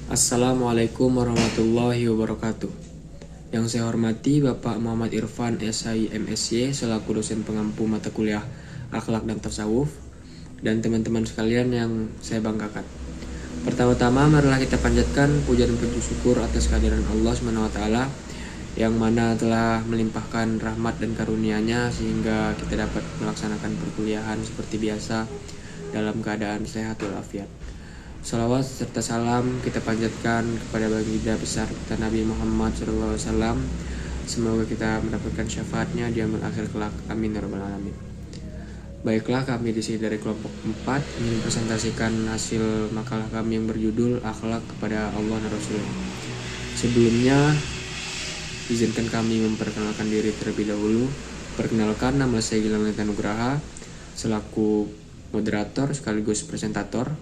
Assalamualaikum warahmatullahi wabarakatuh. Yang saya hormati Bapak Muhammad Irfan SI MSy selaku dosen pengampu mata kuliah Akhlak dan Tasawuf, dan teman-teman sekalian yang saya banggakan. Pertama-tama marilah kita panjatkan puja dan puji syukur atas kehadiran Allah SWT yang mana telah melimpahkan rahmat dan karunia-Nya sehingga kita dapat melaksanakan perkuliahan seperti biasa dalam keadaan sehat walafiat. Salawat serta salam kita panjatkan kepada baginda besar kita Nabi Muhammad SAW. Semoga kita mendapatkan syafaatnya di amal akhir kelak. Amin ya rabbal alamin. Baiklah, kami di sini dari kelompok 4 ingin presentasikan hasil makalah kami yang berjudul Akhlak kepada Allah dan Rasulnya. Sebelumnya, izinkan kami memperkenalkan diri terlebih dahulu. Perkenalkan, nama saya Gilang Nugraha selaku moderator sekaligus presentator,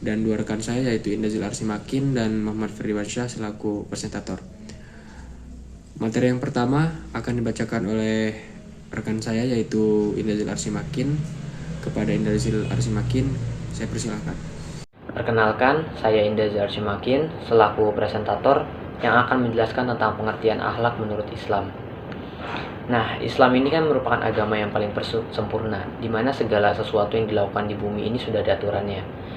dan dua rekan saya yaitu Indazil Arsimakin dan Muhammad Ferdi Barsyah selaku presentator. Materi yang pertama akan dibacakan oleh rekan saya yaitu Indazil Arsimakin. Kepada Indazil Arsimakin, saya persilahkan. Perkenalkan, saya Indazil Arsimakin selaku presentator yang akan menjelaskan tentang pengertian akhlak menurut Islam. Nah, Islam ini kan merupakan agama yang paling sempurna, di mana segala sesuatu yang dilakukan di bumi ini sudah ada aturannya.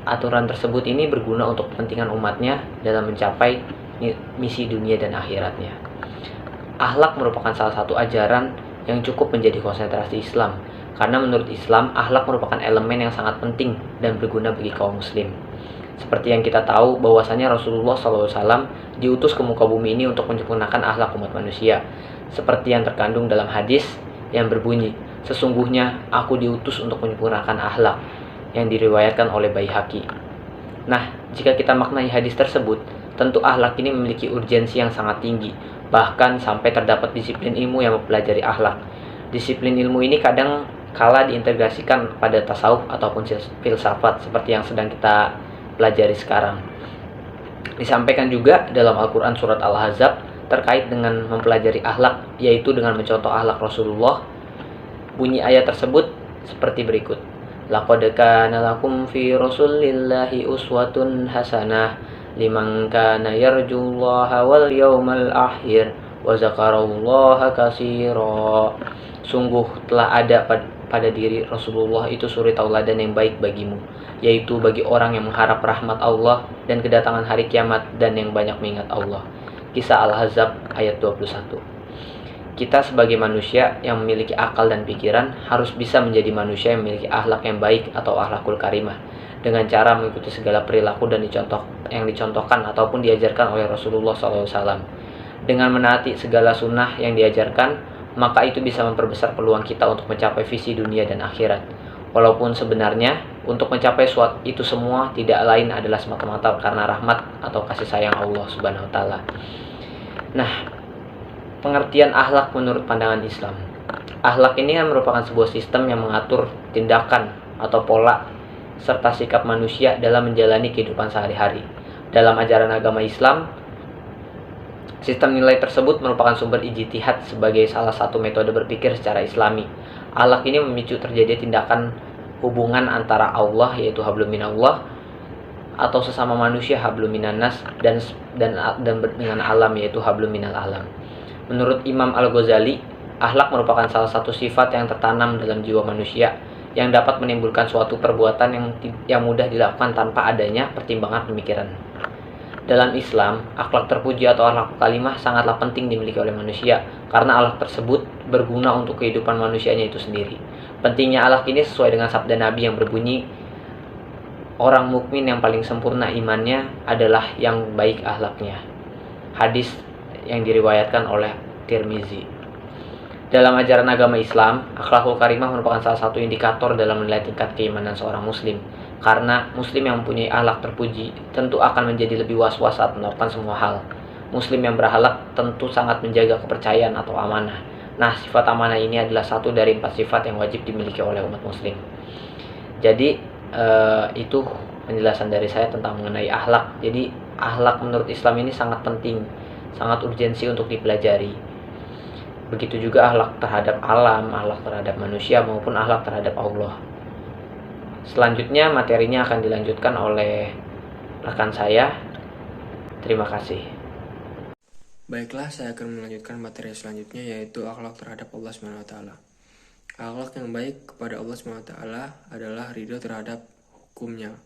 Aturan tersebut ini berguna untuk kepentingan umatnya dalam mencapai misi dunia dan akhiratnya. Akhlak merupakan salah satu ajaran yang cukup menjadi konsentrasi Islam, karena menurut Islam, akhlak merupakan elemen yang sangat penting dan berguna bagi kaum muslim. Seperti yang kita tahu bahwasanya Rasulullah SAW diutus ke muka bumi ini untuk menyempurnakan akhlak umat manusia, seperti yang terkandung dalam hadis yang berbunyi, "Sesungguhnya aku diutus untuk menyempurnakan akhlak," yang diriwayatkan oleh Baihaqi. Nah, jika kita maknai hadis tersebut, tentu akhlak ini memiliki urgensi yang sangat tinggi, bahkan sampai terdapat disiplin ilmu yang mempelajari akhlak. Disiplin ilmu ini kadang kala diintegrasikan pada tasawuf ataupun filsafat seperti yang sedang kita pelajari sekarang. Disampaikan juga dalam Al-Quran surat Al-Ahzab terkait dengan mempelajari akhlak, yaitu dengan mencontoh akhlak Rasulullah. Bunyi ayat tersebut seperti berikut. Laqad kana lakum fi Rasulillahi uswatun hasanah liman kana yarjullaha wal yawmal akhir wa zakarallaha katsira. Sungguh telah ada pada diri Rasulullah itu suri tauladan yang baik bagimu, yaitu bagi orang yang mengharap rahmat Allah dan kedatangan hari kiamat dan yang banyak mengingat Allah. Kisah Al-Ahzab ayat 21. Kita sebagai manusia yang memiliki akal dan pikiran harus bisa menjadi manusia yang memiliki akhlak yang baik atau akhlakul karimah, dengan cara mengikuti segala perilaku dan yang dicontohkan ataupun diajarkan oleh Rasulullah SAW. Dengan menaati segala sunnah yang diajarkan, maka itu bisa memperbesar peluang kita untuk mencapai visi dunia dan akhirat. Walaupun sebenarnya untuk mencapai itu semua tidak lain adalah semata-mata karena rahmat atau kasih sayang Allah Subhanahu wa taala. Nah, pengertian akhlak menurut pandangan Islam. Akhlak ini merupakan sebuah sistem yang mengatur tindakan atau pola serta sikap manusia dalam menjalani kehidupan sehari-hari. Dalam ajaran agama Islam, sistem nilai tersebut merupakan sumber ijtihad sebagai salah satu metode berpikir secara Islami. Akhlak ini memicu terjadi tindakan hubungan antara Allah yaitu hablum minallah atau sesama manusia hablum minannas dan dengan alam yaitu hablum minal alam. Menurut Imam Al-Ghazali, akhlak merupakan salah satu sifat yang tertanam dalam jiwa manusia yang dapat menimbulkan suatu perbuatan yang mudah dilakukan tanpa adanya pertimbangan pemikiran. Dalam Islam, akhlak terpuji atau akhlak kalimah sangatlah penting dimiliki oleh manusia karena akhlak tersebut berguna untuk kehidupan manusianya itu sendiri. Pentingnya akhlak ini sesuai dengan sabda Nabi yang berbunyi, "Orang mukmin yang paling sempurna imannya adalah yang baik akhlaknya." Hadis yang diriwayatkan oleh Tirmizi. Dalam ajaran agama Islam, akhlakul karimah merupakan salah satu indikator dalam menilai tingkat keimanan seorang muslim. Karena muslim yang mempunyai akhlak terpuji tentu akan menjadi lebih was-was saat melakukan semua hal. Muslim yang berakhlak tentu sangat menjaga kepercayaan atau amanah. Nah, sifat amanah ini adalah satu dari 4 sifat yang wajib dimiliki oleh umat muslim. Jadi, itu penjelasan dari saya tentang mengenai akhlak. Jadi, akhlak menurut Islam ini sangat penting, sangat urgensi untuk dipelajari. Begitu juga akhlak terhadap alam, akhlak terhadap manusia maupun akhlak terhadap Allah. Selanjutnya materinya akan dilanjutkan oleh rekan saya Terima kasih. Baiklah, saya akan melanjutkan materi selanjutnya, yaitu akhlak terhadap Allah SWT. Akhlak yang baik kepada Allah SWT adalah ridho terhadap hukumnya,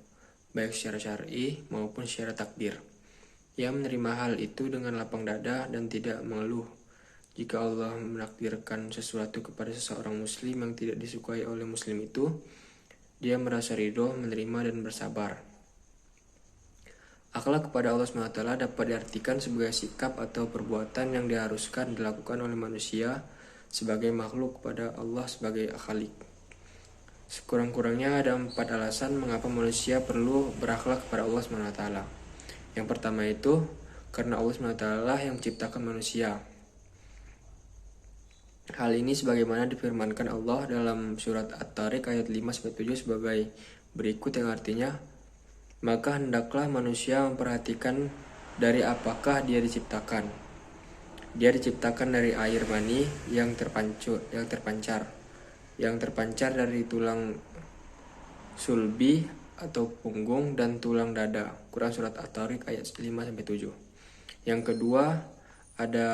baik secara syar'i maupun secara takdir. Ia menerima hal itu dengan lapang dada dan tidak mengeluh jika Allah menakdirkan sesuatu kepada seseorang muslim yang tidak disukai oleh muslim itu. Dia merasa ridho, menerima, dan bersabar. Akhlak kepada Allah SWT dapat diartikan sebagai sikap atau perbuatan yang diharuskan dilakukan oleh manusia sebagai makhluk kepada Allah sebagai khalik. Sekurang-kurangnya ada 4 alasan mengapa manusia perlu berakhlak kepada Allah SWT. Yang pertama itu, karena Allah SWT yang menciptakan manusia. Hal ini sebagaimana difirmankan Allah dalam surat At-Tariq ayat 5-7 sebagai berikut, yang artinya, maka hendaklah manusia memperhatikan dari apakah dia diciptakan. Dia diciptakan dari air mani yang terpancar dari tulang sulbi atau punggung dan tulang dada. Quran surat At-Tariq ayat 5-7. Yang kedua, ada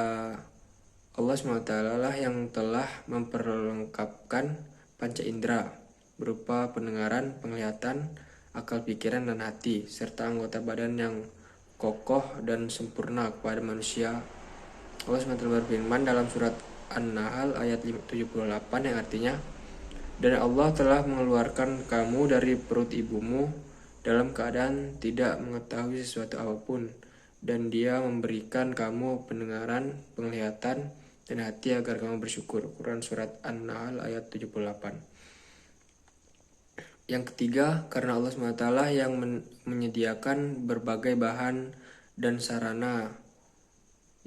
Allah SWT lah yang telah memperlengkapkan panca indera berupa pendengaran, penglihatan, akal pikiran, dan hati, serta anggota badan yang kokoh dan sempurna kepada manusia. Allah SWT berfirman dalam surat An-Nahl ayat 78 yang artinya, dan Allah telah mengeluarkan kamu dari perut ibumu dalam keadaan tidak mengetahui sesuatu apapun, dan Dia memberikan kamu pendengaran, penglihatan, dan hati agar kamu bersyukur. Quran surat An-Nahl ayat 78. Yang ketiga, karena Allah SWT yang menyediakan berbagai bahan dan sarana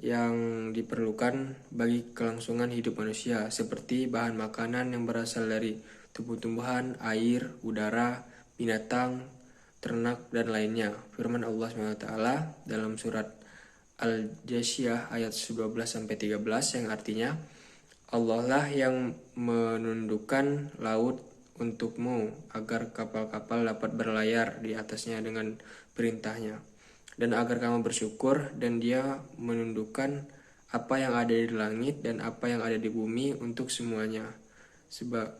yang diperlukan bagi kelangsungan hidup manusia, seperti bahan makanan yang berasal dari tumbuh-tumbuhan, air, udara, binatang, ternak, dan lainnya. Firman Allah SWT dalam surat Al-Jasyiyah ayat 12-13 yang artinya, Allah lah yang menundukkan laut untukmu agar kapal-kapal dapat berlayar di atasnya dengan perintahnya, dan agar kamu bersyukur, dan Dia menundukkan apa yang ada di langit dan apa yang ada di bumi untuk semuanya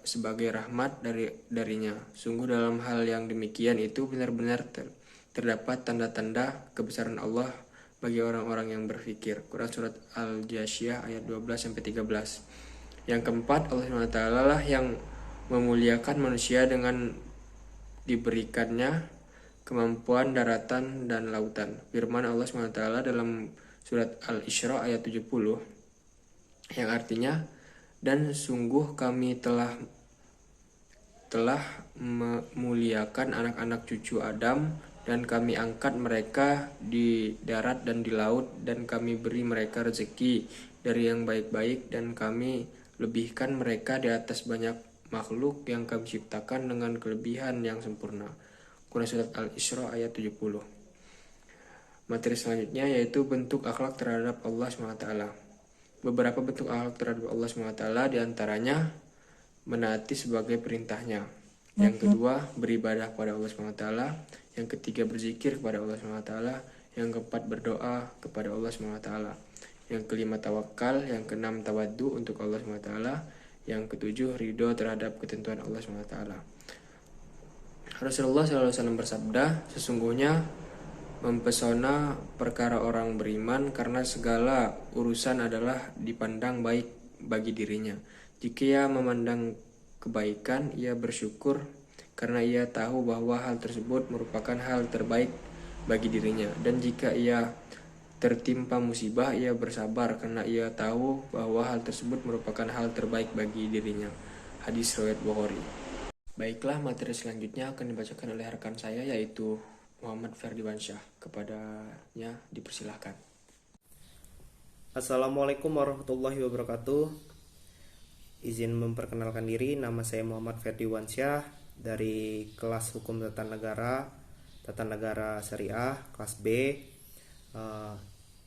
sebagai rahmat darinya. Sungguh dalam hal yang demikian itu benar-benar terdapat tanda-tanda kebesaran Allah bagi orang-orang yang berfikir. Quran surat Al-Jasyiyah ayat 12-13. Yang keempat, Allah SWT lah yang memuliakan manusia dengan diberikannya kemampuan daratan dan lautan. Firman Allah SWT dalam surat Al-Isra ayat 70 yang artinya, dan sungguh kami telah memuliakan anak-anak cucu Adam, dan kami angkat mereka di darat dan di laut, dan kami beri mereka rezeki dari yang baik-baik, dan kami lebihkan mereka di atas banyak makhluk yang kami ciptakan dengan kelebihan yang sempurna. Quran surat Al-Isra ayat 70. Materi selanjutnya yaitu bentuk akhlak terhadap Allah SWT. Beberapa bentuk akhlak terhadap Allah SWT diantaranya menaati sebagai perintahnya. Yang kedua, beribadah kepada Allah SWT. Yang ketiga, berzikir kepada Allah SWT. Yang keempat, berdoa kepada Allah SWT. Yang kelima, tawakal. Yang keenam, tawaddu untuk Allah SWT. Yang ketujuh, ridho terhadap ketentuan Allah SWT. Rasulullah SAW bersabda, sesungguhnya mempesona perkara orang beriman karena segala urusan adalah dipandang baik bagi dirinya. Jika ia memandang kebaikan, ia bersyukur karena ia tahu bahwa hal tersebut merupakan hal terbaik bagi dirinya. Dan jika ia tertimpa musibah, ia bersabar karena ia tahu bahwa hal tersebut merupakan hal terbaik bagi dirinya. Hadis riwayat Bukhari. Baiklah, materi selanjutnya akan dibacakan oleh rekan saya, yaitu Muhammad Ferdiwansyah. Kepadanya dipersilahkan. Assalamualaikum warahmatullahi wabarakatuh. Izin memperkenalkan diri, nama saya Muhammad Ferdiwansyah dari kelas Hukum Tata Negara Syariah kelas B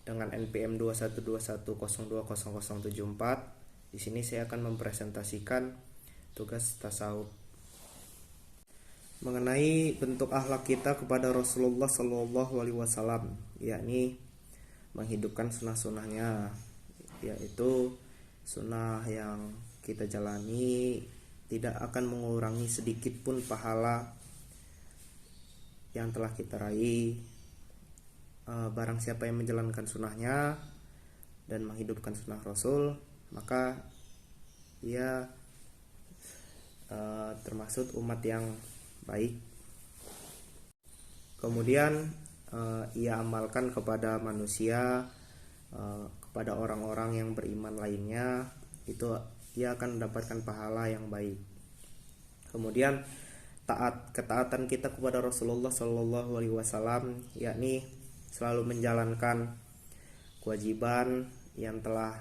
dengan NPM 2121020074. Di sini saya akan mempresentasikan tugas tasawuf. mengenai bentuk akhlak kita kepada Rasulullah Shallallahu Alaihi Wasallam, yakni menghidupkan sunnah-sunnahnya, yaitu sunnah yang kita jalani tidak akan mengurangi sedikit pun pahala yang telah kita raih. Barang siapa yang menjalankan sunnahnya dan menghidupkan sunnah Rasul, maka ia termasuk umat yang baik. Kemudian ia amalkan kepada manusia, kepada orang-orang yang beriman lainnya, itu ia akan mendapatkan pahala yang baik. Kemudian ketaatan kita kepada Rasulullah Shallallahu Alaihi Wasallam, yakni selalu menjalankan kewajiban yang telah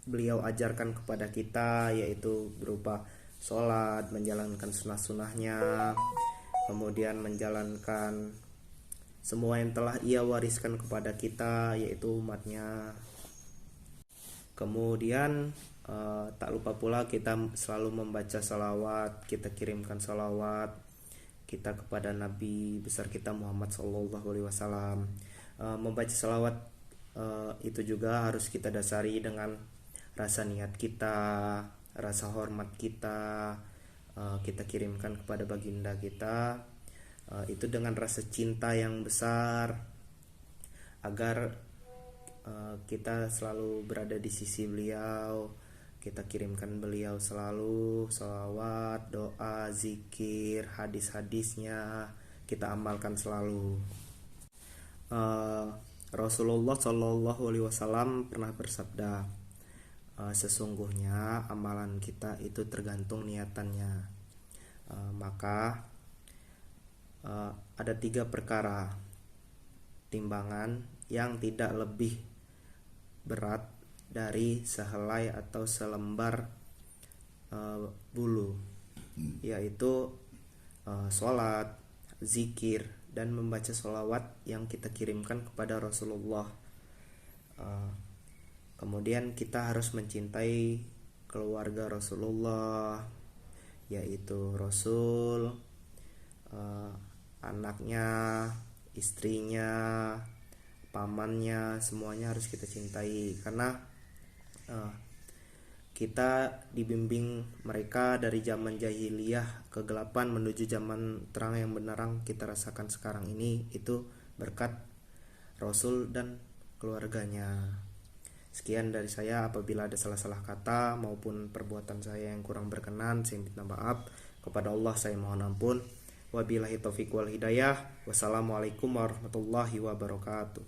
beliau ajarkan kepada kita, yaitu berupa sholat, menjalankan sunnah-sunnahnya, kemudian menjalankan semua yang telah ia wariskan kepada kita, yaitu umatnya. Kemudian tak lupa pula kita selalu membaca salawat, kita kirimkan salawat kita kepada Nabi besar kita Muhammad Sallallahu Alaihi Wasallam. Membaca salawat itu juga harus kita dasari dengan rasa niat kita, rasa hormat kita, kita kirimkan kepada baginda kita, itu dengan rasa cinta yang besar, agar kita selalu berada di sisi beliau. Kita kirimkan beliau selalu salawat, doa, zikir, hadis-hadisnya kita amalkan selalu. Rasulullah Shallallahu Alaihi Wasallam pernah bersabda, sesungguhnya amalan kita itu tergantung niatannya. Maka ada 3 perkara timbangan yang tidak lebih berat dari sehelai atau selembar bulu, yaitu sholat, zikir, dan membaca sholawat yang kita kirimkan kepada Rasulullah. Kemudian kita harus mencintai keluarga Rasulullah, yaitu Rasul, anaknya, istrinya, pamannya, semuanya harus kita cintai, karena kita dibimbing mereka dari zaman jahiliyah kegelapan menuju zaman terang yang benarang kita rasakan sekarang ini, itu berkat Rasul dan keluarganya. Sekian dari saya, apabila ada salah-salah kata maupun perbuatan saya yang kurang berkenan, saya minta maaf. Kepada Allah saya mohon ampun. Wabillahi taufiq wal hidayah. Wassalamualaikum warahmatullahi wabarakatuh.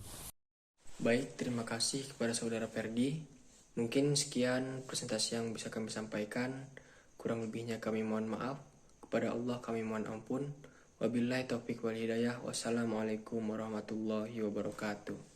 Baik, terima kasih kepada saudara Ferdi. Mungkin sekian presentasi yang bisa kami sampaikan. Kurang lebihnya kami mohon maaf. Kepada Allah kami mohon ampun. Wabillahi taufiq wal hidayah. Wassalamualaikum warahmatullahi wabarakatuh.